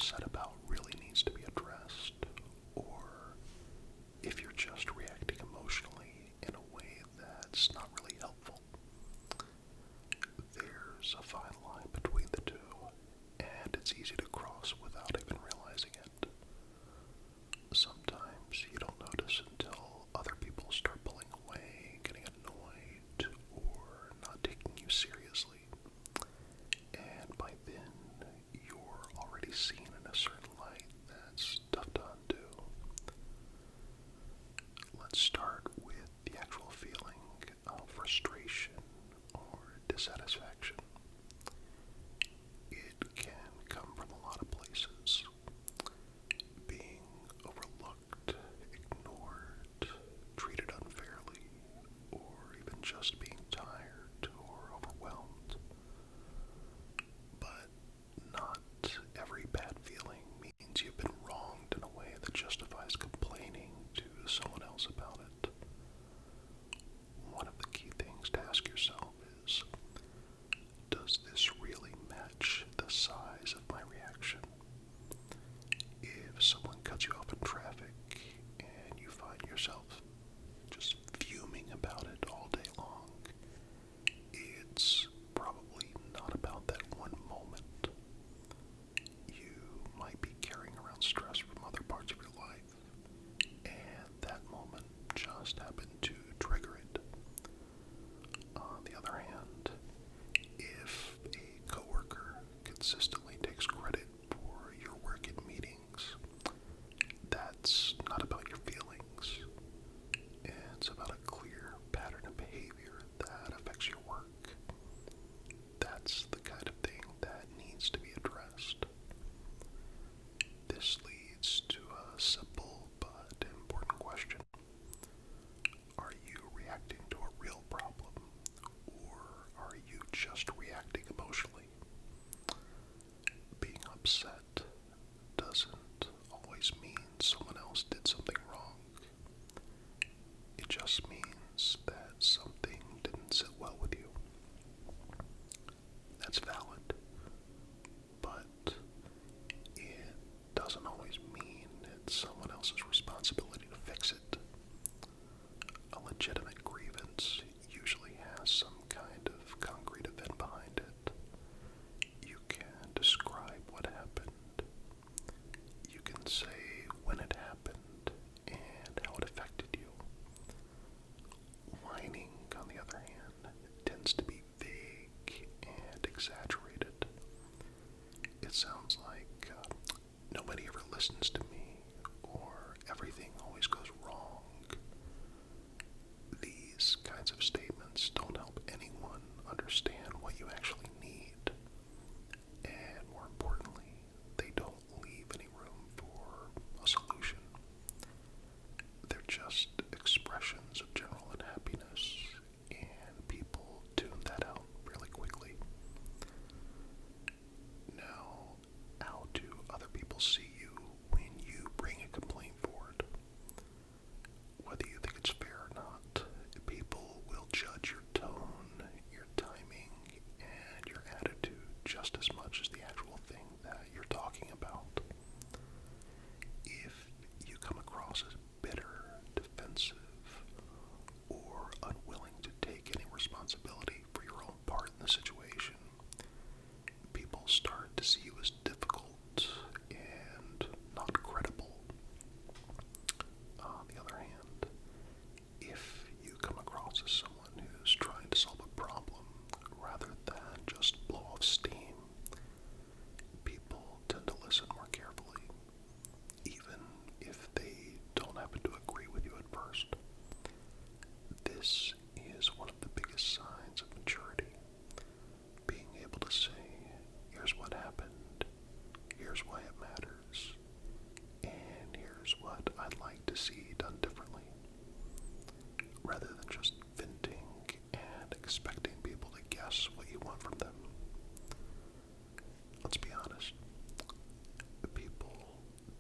upset about really needs to be addressed, or if you're just reacting emotionally in a way that's not really helpful. There's a fine line between the two, and it's easy to cross without even realizing it. Sometimes you don't notice until other people start pulling away, getting annoyed, or not taking you seriously. And by then, you're already seen in a certain light that's tough to undo. Let's start with the actual feeling of frustration or dissatisfaction. It can come from a lot of places. Being overlooked, ignored, treated unfairly, or even just being tired or overwhelmed. But not every bad feeling means you've been wronged in a way that justifies complaining to someone else about it. One of the key things to ask yourself is, does this really match the size of my reaction? If someone cuts you off in traffic and you find yourself just fuming about it all day long, it's probably not about that one moment. You might be carrying around stress from other parts of your life, and that moment just happened to trigger it. On the other hand, if a coworker consistently takes credit for your work in meetings, that's not about your feelings. It's about a clear pattern of behavior that affects your work. That's the kind of thing that needs to be addressed. This leads to a simple but important question. Are you reacting to a real problem, or are you just reacting emotionally? Being upset doesn't always mean someone else did something wrong. It just means that something didn't sit well with you. That's valid, but it doesn't always mean it's someone else's responsibility to fix it. A legitimate grievance usually has some kind of concrete event behind it. You can describe what happened. You can say when it happened and how it affected you. Whining, on the other hand, tends to be vague and exaggerated. It sounds like nobody ever listens to me, or everything always goes wrong. These kinds of statements don't help anyone understand what you actually need, and more importantly, they don't leave any room for a solution. They're just expressions of general unhappiness, and people tune that out really quickly. Now, how do other people see you when you bring a complaint forward? Whether you think it's fair or not, people will judge your tone, your timing, and your attitude just as much as the actual thing that you're talking about. If you come across as bitter, defensive, or unwilling to take any responsibility for your own part in the situation, people start to see you as difficult and not credible. On the other hand, if you come across as someone who's trying to solve a problem rather than just blow off steam, people tend to listen more carefully, even if they don't happen to agree with you at first. This is one of the biggest signs of maturity. Being able to say, here's what happened, here's why it matters, and here's what I'd like to see done differently, rather than just venting and expecting people to guess what you want from them. Let's be honest, people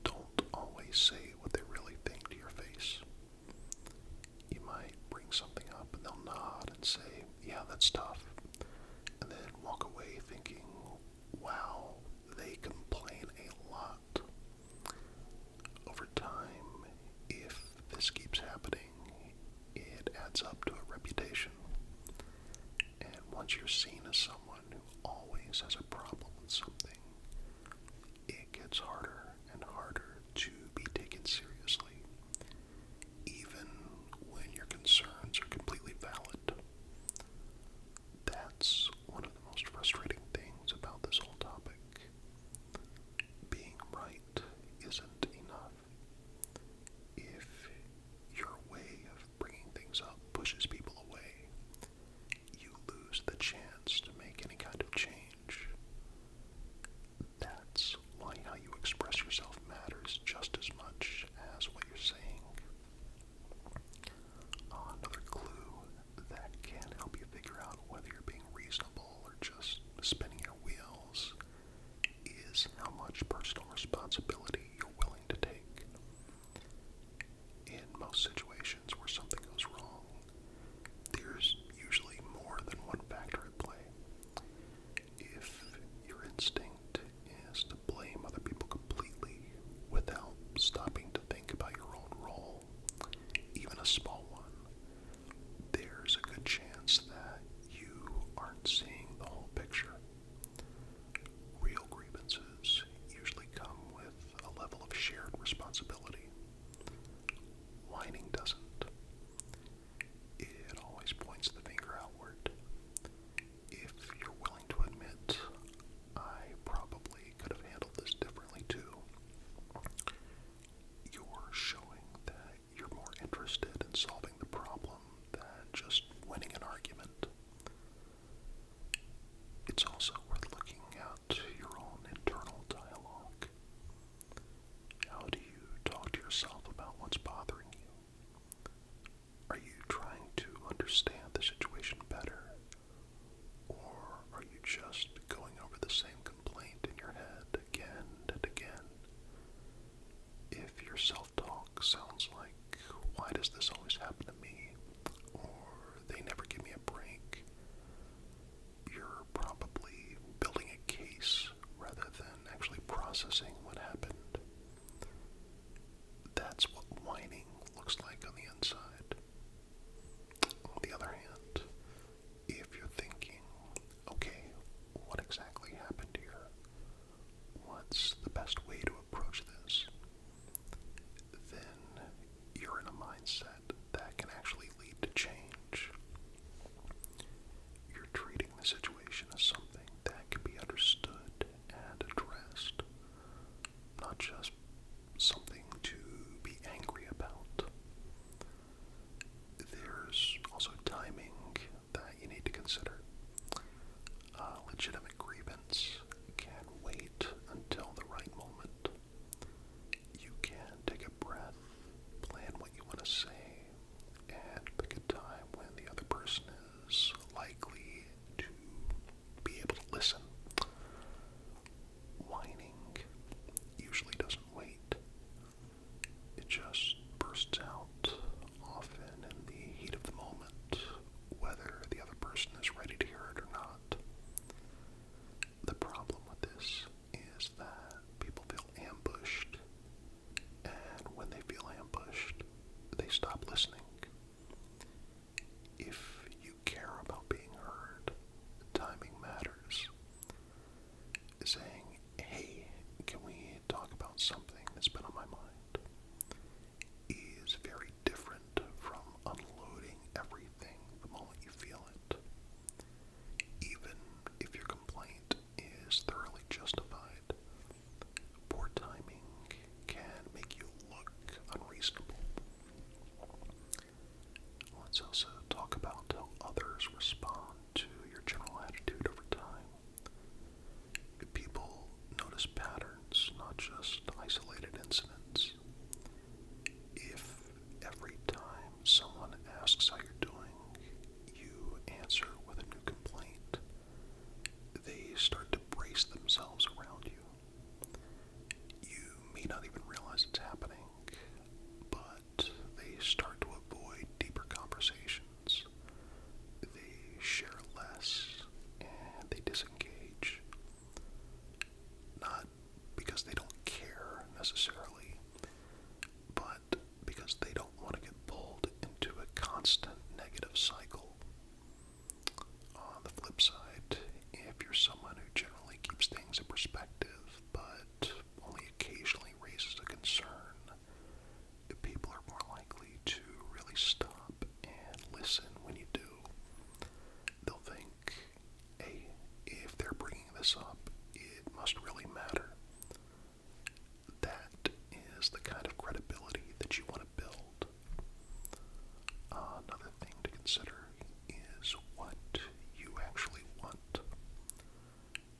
don't always say what they really think to your face. You might bring something up and they'll nod and say, yeah, that's tough, and then walk away thinking, wow, they complain a lot. adds up to a reputation. And once you're seen as someone who always has a problem with something, it gets harder and harder to be taken seriously, even when your concerns are completely valid. That's one of the most frustrating things about this whole topic. Being right isn't enough. If your way of bringing things up pushes people away, you lose the chance to make any kind of change. That's why how you express yourself matters just as much as what you're saying. Another clue that can help you figure out whether you're being reasonable or just spinning your wheels is how much personal responsibility you're willing to take. In most situations where something goes wrong, there's usually more than one factor at play. If your instinct is to blame other people completely without stopping to think about your own role, even a small one, there's a good chance that you aren't seeing the whole picture. Real grievances usually come with a level of shared responsibility. Whining doesn't. It always points the finger outward. If you're willing to admit, I probably could have handled this differently too, you're showing that you're more interested in solving the problem than just winning an argument. It's also worth looking at your own internal dialogue. How do you talk to yourself about what's bothering you? Are you trying to understand the situation better? Or are you just going over the same complaint in your head again and again? If your self-talk sounds like, why does this always happen to me? Or they never give me a break, you're probably building a case rather than actually processing what happened. That's what whining looks like on the inside. On the other hand, if you're thinking, okay, what exactly happened here? What's the best way to approach this? Then you're in a mindset that can actually lead to change. You're treating the situation as something that can be understood and addressed, not just something to be angry about. There's also timing that you need to consider. A legitimate grievance can wait until the right moment. You can take a breath, plan what you want to say, and pick a time when the other person is likely to be able to listen. Whining usually doesn't wait. It just bursts out, often in the heat of the moment, whether the other person is ready to hear it or not. The problem with this is that people feel ambushed, and when they feel ambushed, they stop listening. If you care about being heard, timing matters. Saying, hey, can we talk about something that's been on my mind, is very different from unloading everything the moment you feel it. Even if your complaint is thoroughly justified, poor timing can make you look unreasonable. Let's also talk about how others respond to your general attitude over time. People notice patterns, not just isolated incidents. If every time someone asks how you're doing, you answer with a new complaint, they start to brace themselves around you. You may not even realize it's happening, but they start to avoid deeper conversations. They share negative cycle. On the flip side, if you're someone who generally keeps things in perspective, but only occasionally raises a concern, people are more likely to really stop and listen when you do. They'll think, hey, if they're bringing this up, it must really matter. That is the kind of credibility that you want to build. Another thing to consider is what you actually want.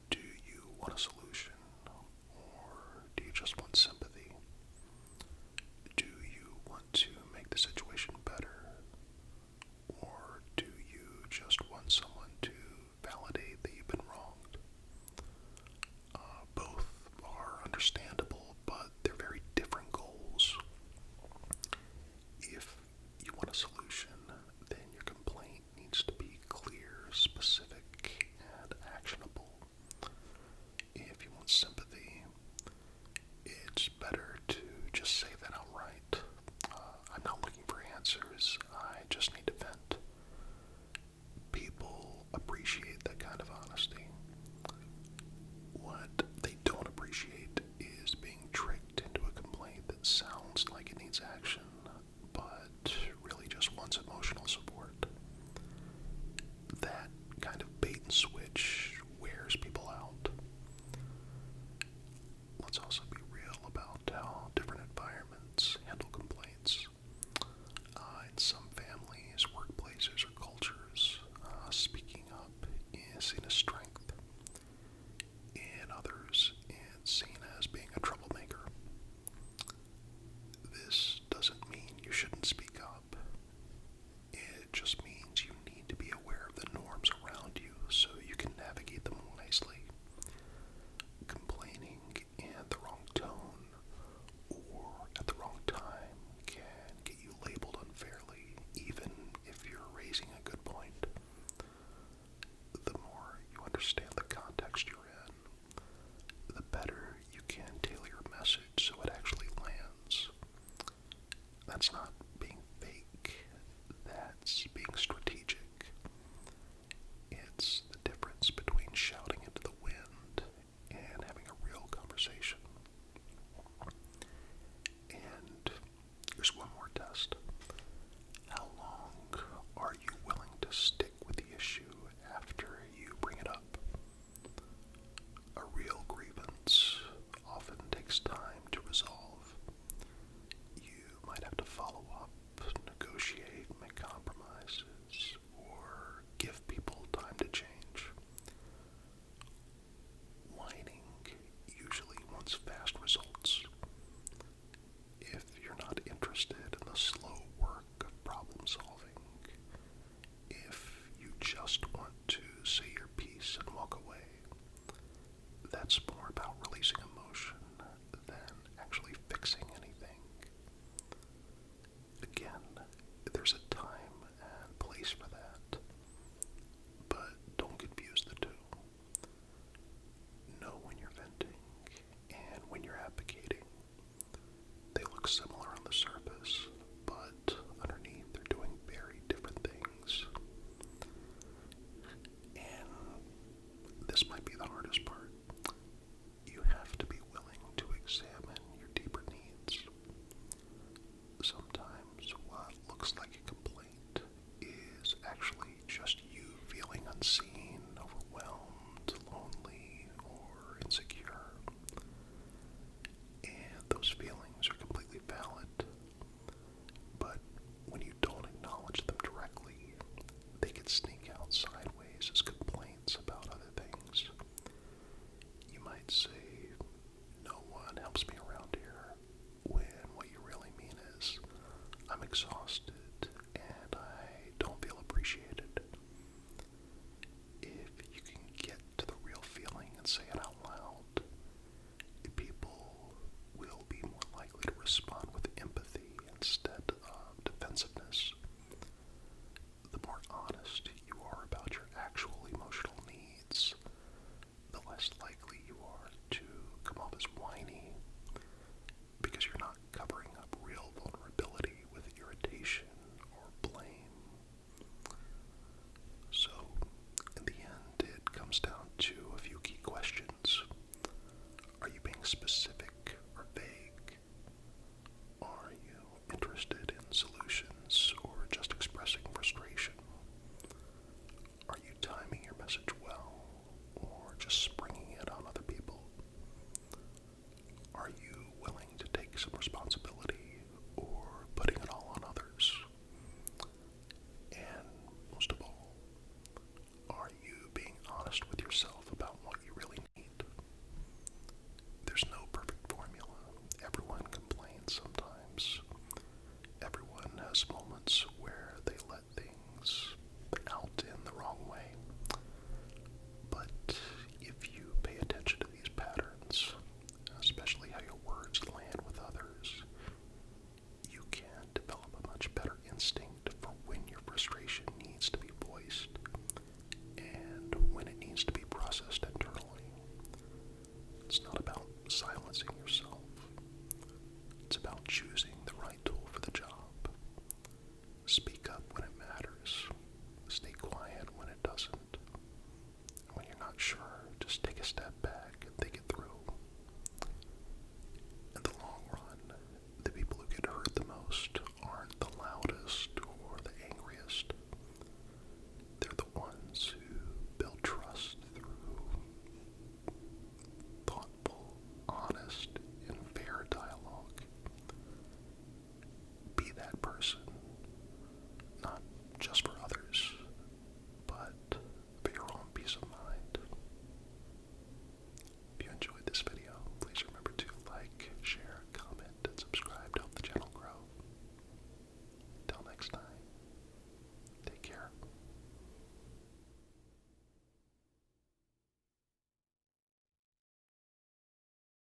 Do you want a solution, or do you just want sympathy? Do you want to make the situation better, or do you just want someone to validate that you've been wronged? Both are understandable, but they're very different goals. If you want a solution, then your complaint needs to be clear, specific, and actionable. If you want sympathy, it's better to just say that outright. I'm not looking for answers, I just need to vent. People appreciate that kind of honesty. What they don't appreciate is being tricked into a complaint that sounds like it needs action, but really just wants emotional support. That kind of bait and switch wears people out. Let's also be real about how different environments handle complaints. In some families, workplaces, or cultures, speaking up is seen as strength. In others, it's seen as being a troublemaker. This doesn't mean you shouldn't speak up. It just means you need to be aware of the norms around you so you can navigate them wisely. Complaining in the wrong tone or at the wrong time can get you labeled unfairly, even if you're raising a good point. The more you understand